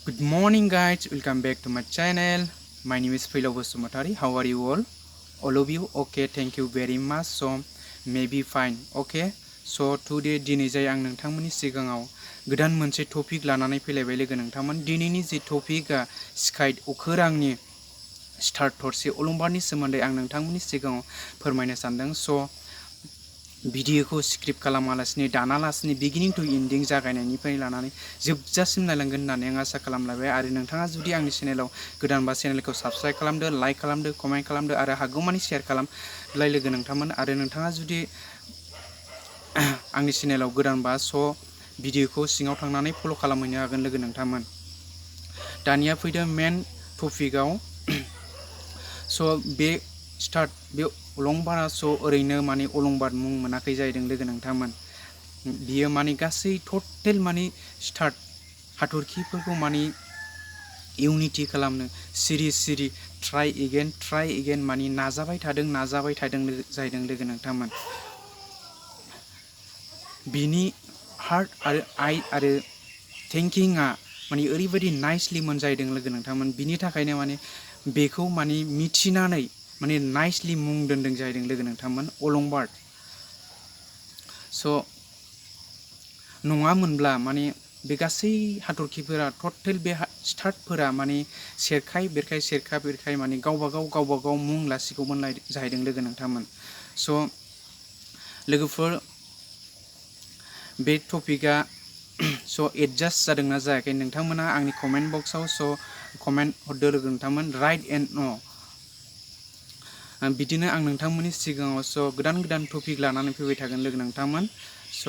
Good morning guys, welcome back to my channel. My name is Philo Basumatari. How are you all? All of you? Okay, thank you very much. So, maybe fine. Okay. So today दिनै जाय आं नोंथांमोननि सिगाङाव गोदान मोनसे topic लानानै फैलायबाय लोगो नोंथांमोन। दिनैनि जि टपिकआ स्काइट अखोरांनि स्टार थरसे अलंबारनि सोमोन्दै आं नोंथांमोननि सिगाङाव फोरमायनो सानदों। स' भिडिअखौ स्क्रिप्ट खालामालासिनो दानालासिनो बिगिनिं टु एन्डिं जागायनायनिफ्राय लानानै जोबजासिम नायलांगोन होननानै आं आसा खालामलायबाय। आरो नोंथाङा जुदि आंनि चेनेलाव गोदानबा चेनेलखौ साबस्क्राइब खालामदो, लाइक खालामदो, कमेन्ट खालामदो आरो हागौमानि शेयार खालामलाय लोगो नोंथांमोन। आरो नोंथाङा जुदि आंनि चेनेलाव गोदानबा स' भिडिअखौ सिङाव थांनानै फल' खालामहैनो हागोन लोगो नोंथांमोन। दानिया फैदो मेन टपिकआव। स' बे अलंबारा ओरैनो माने अलंबार मुं मोनाखै जाहैदों लोगो नोंथांमोन। बियो माने गासै टटेल माने स्टार हाथरखिफोरखौ माने इउनिटि खालामनो सिरि सिरि ट्राइ एगेन माने नाजाबाय थादों जाहैदों लोगो नोंथांमोन। बिनि हार्ट आरो आइ आरो थिंकिंआ माने ओरैबायदि नाइसलि जाहैदों लोगो नोंथांमोन। बिनि थाखायनो माने बेखौ माने मिथिनानै माने नाइसलि मुं दोनदों जाहैदों लोगो नोंथांमोन अलंबार। स' नङामोनब्ला माने बे गासै हाथरखिफोरा टटेल बे स्टारफोरा माने सेरखाय बेरखाय माने गावबागाव मुं लासिगौमोन जाहैदों लोगो नोंथांमोन। स' लोगोफोर बे टपिकआ स' एडजास्ट जादोंना जायाखै नोंथांमोना आंनि कमेन्ट बक्सआव कमेन्ट हरदो लोगो नोंथांमोन, राइट एन्ड न'। बिदिनो आं नोंथांमोननि सिगाङाव गोदान टपिक लानानै फैबाय थागोन लोगो नोंथांमोन। स'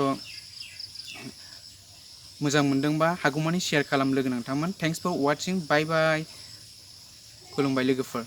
मोजां मोनदोंबा हागौमानि शेयार खालाम लोगो नोंथांमोन। थेंक्स फर वाचिं, बाय बाय। खुलुमबाय लोगोफोर।